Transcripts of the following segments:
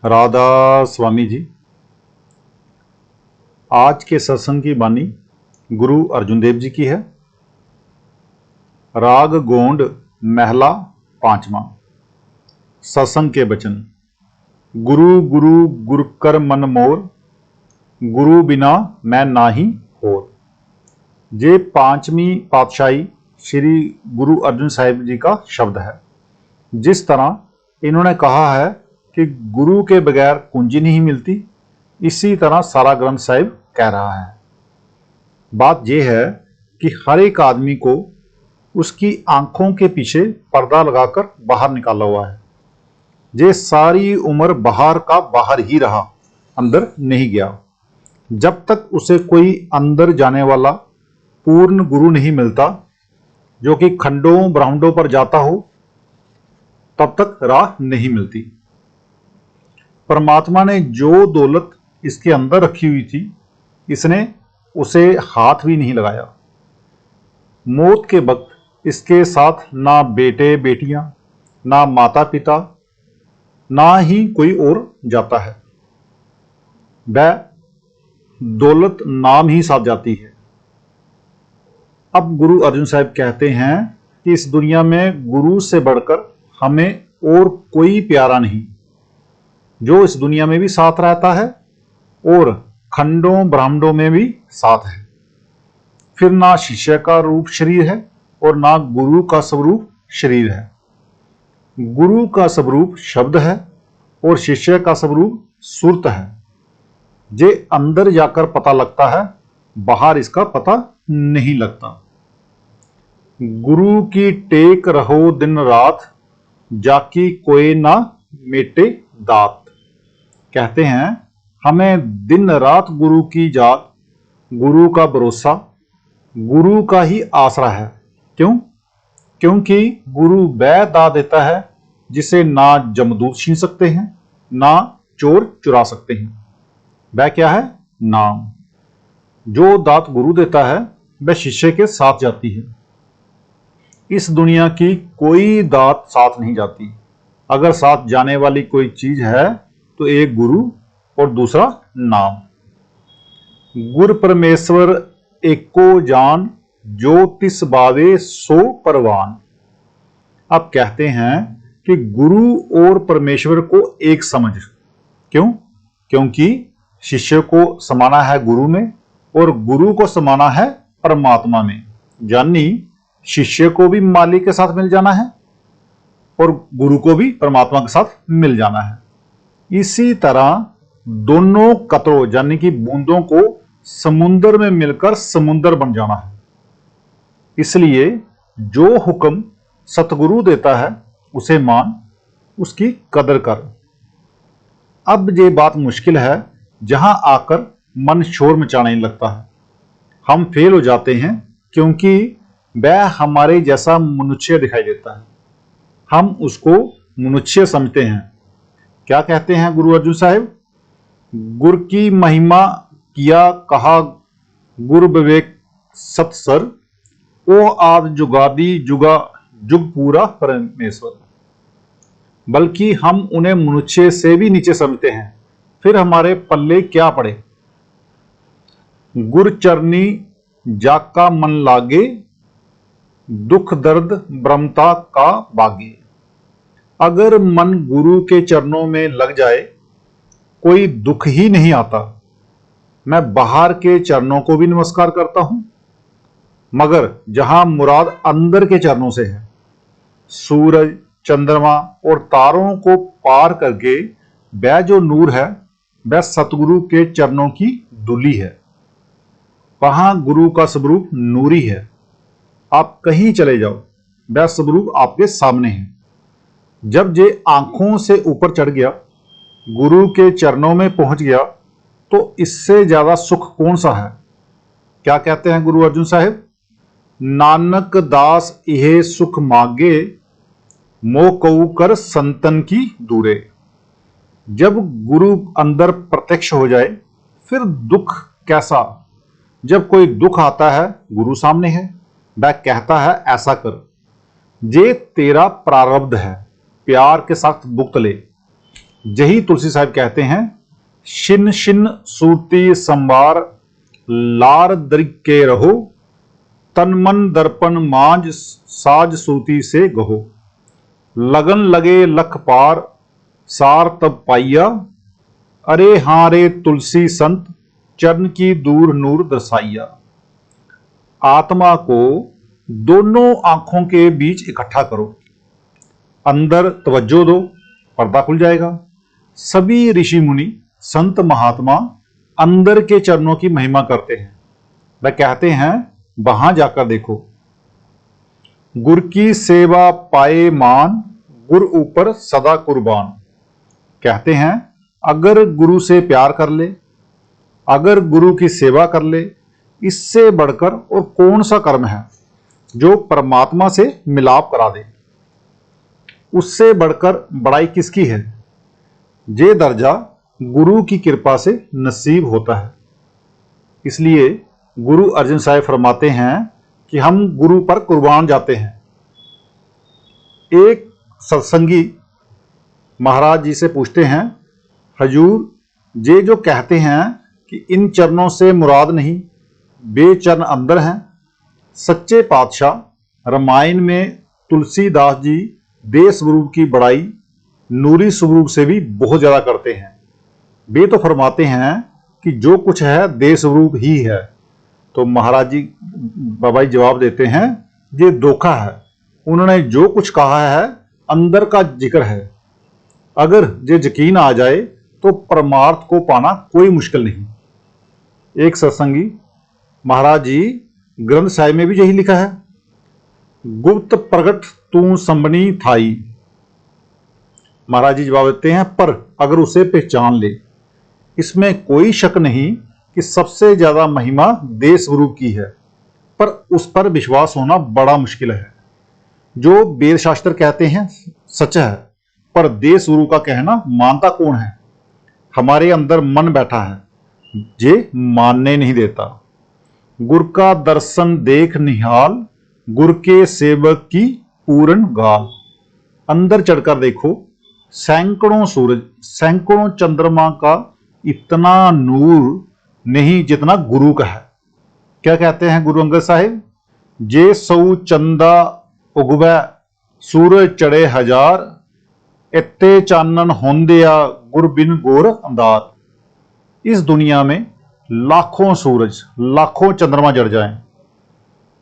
राधा स्वामी जी। आज के सत्संग की बानी गुरु अर्जुन देव जी की है। राग गोंड महला पांचवा। सत्संग के वचन। गुरु गुरु गुर कर मन मोर, गुरु बिना मैं नाही होर। ये पांचवी पातशाही श्री गुरु अर्जुन साहिब जी का शब्द है। जिस तरह इन्होंने कहा है कि गुरु के बगैर कुंजी नहीं मिलती, इसी तरह सारा ग्रंथ साहिब कह रहा है। बात यह है कि हर एक आदमी को उसकी आंखों के पीछे पर्दा लगाकर बाहर निकाला हुआ है। ये सारी उम्र बाहर का बाहर ही रहा, अंदर नहीं गया। जब तक उसे कोई अंदर जाने वाला पूर्ण गुरु नहीं मिलता, जो कि खंडों ब्रह्मांडों पर जाता हो, तब तक राह नहीं मिलती। परमात्मा ने जो दौलत इसके अंदर रखी हुई थी, इसने उसे हाथ भी नहीं लगाया। मौत के वक्त इसके साथ ना बेटे बेटियां, ना माता पिता, ना ही कोई और जाता है। वह दौलत नाम ही साथ जाती है। अब गुरु अर्जुन साहिब कहते हैं कि इस दुनिया में गुरु से बढ़कर हमें और कोई प्यारा नहीं, जो इस दुनिया में भी साथ रहता है और खंडों ब्रह्मांडों में भी साथ है। फिर ना शिष्य का रूप शरीर है और ना गुरु का स्वरूप शरीर है। गुरु का स्वरूप शब्द है और शिष्य का स्वरूप सुरत है। जे अंदर जाकर पता लगता है, बाहर इसका पता नहीं लगता। गुरु की टेक रहो दिन रात, जाकी कोई ना मेटे दात। कहते हैं हमें दिन रात गुरु की जात, गुरु का भरोसा, गुरु का ही आसरा है। क्यों? क्योंकि गुरु वह दात देता है जिसे ना जमदूत छीन सकते हैं, ना चोर चुरा सकते हैं। वह क्या है? नाम। जो दात गुरु देता है वह शिष्य के साथ जाती है। इस दुनिया की कोई दात साथ नहीं जाती। अगर साथ जाने वाली कोई चीज है तो एक गुरु और दूसरा नाम। गुर परमेश्वर एको जान, जो तिस बावे सो परवान। अब कहते हैं कि गुरु और परमेश्वर को एक समझ। क्यों? क्योंकि शिष्य को समाना है गुरु में और गुरु को समाना है परमात्मा में। यानी शिष्य को भी मालिक के साथ मिल जाना है और गुरु को भी परमात्मा के साथ मिल जाना है। इसी तरह दोनों कतरों यानी कि बूंदों को समुद्र में मिलकर समुद्र बन जाना है। इसलिए जो हुक्म सतगुरु देता है उसे मान, उसकी कदर कर। अब ये बात मुश्किल है जहां आकर मन शोर मचाने लगता है। हम फेल हो जाते हैं क्योंकि वह हमारे जैसा मनुष्य दिखाई देता है। हम उसको मनुष्य समझते हैं। क्या कहते हैं गुरु अर्जुन साहिब? गुर की महिमा किया कहा, गुर विवेक सत्सर, ओ आद जुगादी जुगा जुग पूरा परमेश्वर। बल्कि हम उन्हें मनुष्य से भी नीचे समझते हैं। फिर हमारे पल्ले क्या पड़े? गुर चरनी जाका मन लागे, दुख दर्द ब्रह्मता का बागे। अगर मन गुरु के चरणों में लग जाए, कोई दुख ही नहीं आता। मैं बाहर के चरणों को भी नमस्कार करता हूं, मगर जहां मुराद अंदर के चरणों से है। सूरज, चंद्रमा और तारों को पार करके वह जो नूर है, वह सतगुरु के चरणों की धूली है। वहां गुरु का स्वरूप नूरी है। आप कहीं चले जाओ, वह स्वरूप आपके सामने है। जब ये आंखों से ऊपर चढ़ गया, गुरु के चरणों में पहुंच गया, तो इससे ज्यादा सुख कौन सा है? क्या कहते हैं गुरु अर्जुन साहिब? नानक दास इहे सुख मागे, मोह कऊ कर संतन की दूरे। जब गुरु अंदर प्रत्यक्ष हो जाए, फिर दुख कैसा? जब कोई दुख आता है, गुरु सामने है, वह कहता है ऐसा कर, ये तेरा प्रारब्ध है, प्यार के साथ भुगत ले। यही तुलसी साहिब कहते हैं, शिन शिन सूरती संवार लार दरिक के रहो, तन मन दर्पण मांझ साज सूती से गहो, लगन लगे लख पार सार तब पाइया, अरे हाँ रे तुलसी संत चरण की दूर नूर दर्शाइया। आत्मा को दोनों आंखों के बीच इकट्ठा करो, अंदर तवज्जो दो, पर्दा खुल जाएगा। सभी ऋषि मुनि संत महात्मा अंदर के चरणों की महिमा करते हैं। वह कहते हैं वहां जाकर देखो। गुर की सेवा पाए मान, गुर ऊपर सदा कुर्बान। कहते हैं अगर गुरु से प्यार कर ले, अगर गुरु की सेवा कर ले, इससे बढ़कर और कौन सा कर्म है जो परमात्मा से मिलाप करा दे। उससे बढ़कर बड़ाई किसकी है। ये दर्जा गुरु की कृपा से नसीब होता है। इसलिए गुरु अर्जन साहिब फरमाते हैं कि हम गुरु पर कुर्बान जाते हैं। एक सत्संगी महाराज जी से पूछते हैं, हजूर ये जो कहते हैं कि इन चरणों से मुराद नहीं, बेचरण अंदर हैं। सच्चे पातशाह रामायण में तुलसीदास जी देश स्वरूप की बड़ाई नूरी स्वरूप से भी बहुत ज्यादा करते हैं। वे तो फरमाते हैं कि जो कुछ है देश स्वरूप ही है। तो महाराज जी बाबा जी जवाब देते हैं, ये धोखा है। उन्होंने जो कुछ कहा है अंदर का जिक्र है। अगर ये यकीन आ जाए तो परमार्थ को पाना कोई मुश्किल नहीं। एक सत्संगी महाराज जी ग्रंथ साहिब में भी यही लिखा है, गुप्त प्रगट तू संबनी थाई। महाराज जी जवाब देते हैं, पर अगर उसे पहचान ले, इसमें कोई शक नहीं कि सबसे ज्यादा महिमा देश स्वरूप की है, पर उस पर विश्वास होना बड़ा मुश्किल है। जो वेद शास्त्र कहते हैं सच है, पर देश स्वरूप का कहना मानता कौन है। हमारे अंदर मन बैठा है, ये मानने नहीं देता। गुर का दर्शन देख निहाल, गुर के सेवक की पूर्ण गाल। अंदर चढ़कर देखो, सैकड़ों सूरज सैकड़ों चंद्रमा का इतना नूर नहीं जितना गुरु का है। क्या कहते हैं गुरु अंगद साहिब, जे सौ चंदा उगवै सूरज चढ़े हजार, इत्ते चानन होंदिया गुर बिन गोर अंधार। इस दुनिया में लाखों सूरज लाखों चंद्रमा जड़ जाएं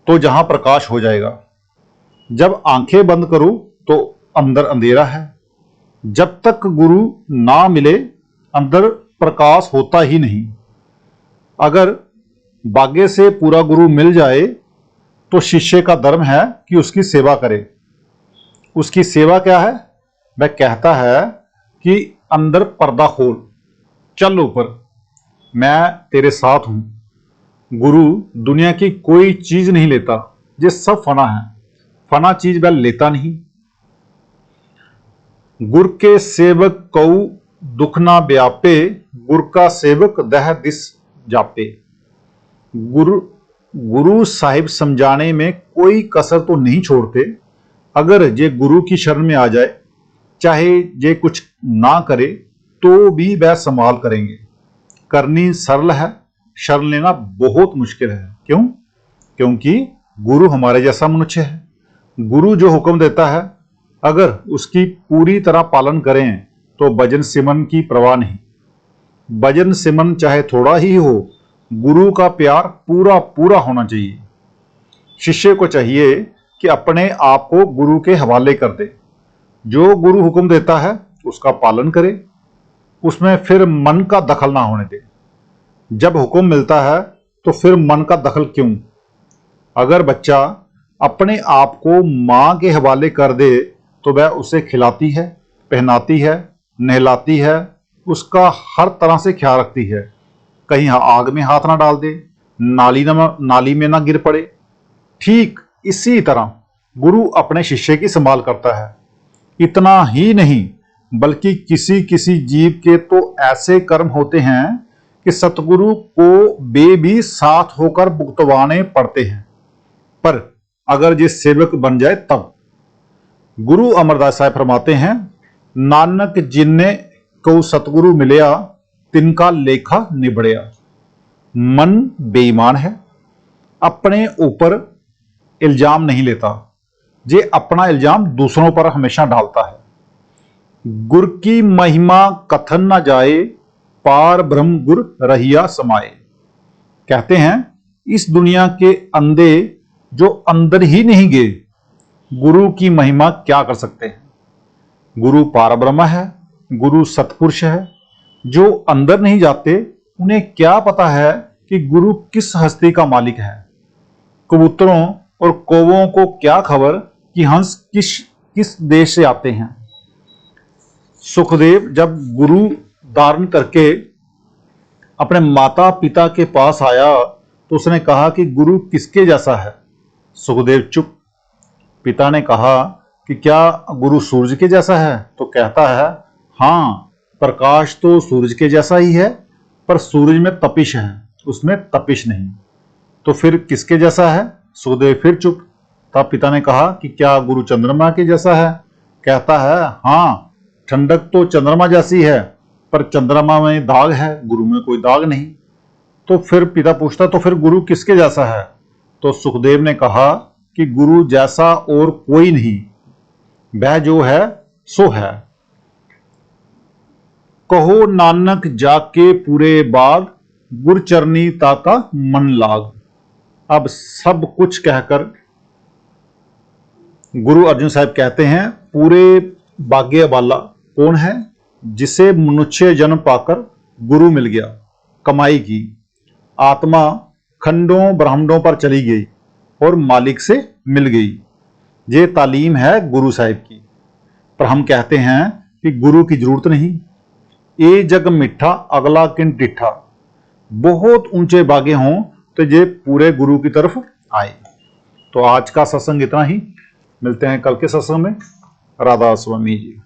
तो जहां प्रकाश हो जाएगा। जब आंखें बंद करो तो अंदर अंधेरा है। जब तक गुरु ना मिले अंदर प्रकाश होता ही नहीं। अगर भाग्य से पूरा गुरु मिल जाए तो शिष्य का धर्म है कि उसकी सेवा करे। उसकी सेवा क्या है। वह कहता है कि अंदर पर्दा खोल, चल ऊपर, मैं तेरे साथ हूं। गुरु दुनिया की कोई चीज नहीं लेता, ये सब फना है। फना चीज वह लेता नहीं। गुर के सेवक कऊ दुख ना व्यापे, गुर का सेवक दह दिस जापे। गुरु साहिब समझाने में कोई कसर तो नहीं छोड़ते। अगर ये गुरु की शरण में आ जाए, चाहे ये कुछ ना करे तो भी वह संभाल करेंगे। करनी सरल है, शरण लेना बहुत मुश्किल है। क्यों? क्योंकि गुरु हमारे जैसा मनुष्य है। गुरु जो हुक्म देता है अगर उसकी पूरी तरह पालन करें तो भजन सिमरन की परवाह नहीं। भजन सिमरन चाहे थोड़ा ही हो, गुरु का प्यार पूरा पूरा होना चाहिए। शिष्य को चाहिए कि अपने आप को गुरु के हवाले कर दे। जो गुरु हुक्म देता है उसका पालन करे, उसमें फिर मन का दखल ना होने दे। जब हुक्म मिलता है तो फिर मन का दखल क्यों। अगर बच्चा अपने आप को मां के हवाले कर दे तो वह उसे खिलाती है, पहनाती है, नहलाती है, उसका हर तरह से ख्याल रखती है। कहीं आग में हाथ ना डाल दे, नाली में ना गिर पड़े। ठीक इसी तरह गुरु अपने शिष्य की संभाल करता है। इतना ही नहीं बल्कि किसी किसी जीव के तो ऐसे कर्म होते हैं कि सतगुरु को वे भी साथ होकर भुगतवाने पड़ते हैं। पर अगर ये सेवक बन जाए तब। गुरु अमरदास साहब फरमाते हैं, नानक जिन्ने को सतगुरु मिलया तिनका लेखा निबड़या। मन बेईमान है, अपने ऊपर इल्जाम नहीं लेता, जे अपना इल्जाम दूसरों पर हमेशा डालता है। गुर की महिमा कथन न जाए, पार ब्रह्म गुर रहिया समाए। कहते हैं इस दुनिया के अंधे जो अंदर ही नहीं गए, गुरु की महिमा क्या कर सकते हैं। गुरु पार ब्रह्म है, गुरु सतपुरुष है। जो अंदर नहीं जाते उन्हें क्या पता है कि गुरु किस हस्ती का मालिक है। कबूतरों और कौवों को क्या खबर कि हंस किस देश से आते हैं। सुखदेव जब गुरु धारण करके अपने माता पिता के पास आया तो उसने कहा कि गुरु किसके जैसा है। सुखदेव चुप। पिता ने कहा कि क्या गुरु सूरज के जैसा है? तो कहता है हाँ, प्रकाश तो सूरज के जैसा ही है, पर सूरज में तपिश है, उसमें तपिश नहीं। तो फिर किसके जैसा है? सुखदेव फिर चुप। तब पिता ने कहा कि क्या गुरु चंद्रमा के जैसा है? कहता है हाँ, ठंडक तो चंद्रमा जैसी है, पर चंद्रमा में दाग है, गुरु में कोई दाग नहीं। तो फिर पिता पूछता तो फिर गुरु किसके जैसा है? तो सुखदेव ने कहा कि गुरु जैसा और कोई नहीं, वह जो है सो है। कहो नानक जाके पूरे बाग, गुर चरनी ताका मन लाग। अब सब कुछ कहकर गुरु अर्जुन साहब कहते हैं पूरे बागे वाला कौन है? जिसे मनुष्य जन्म पाकर गुरु मिल गया, कमाई की, आत्मा खंडों ब्रह्मांडों पर चली गई और मालिक से मिल गई। ये तालीम है गुरु साहिब की। पर हम कहते हैं कि गुरु की जरूरत नहीं। ये जग मिठा अगला किन डिठा। बहुत ऊंचे बागे हों तो ये पूरे गुरु की तरफ आए। तो आज का सत्संग इतना ही। मिलते हैं कल के सत्संग में। राधा स्वामी जी।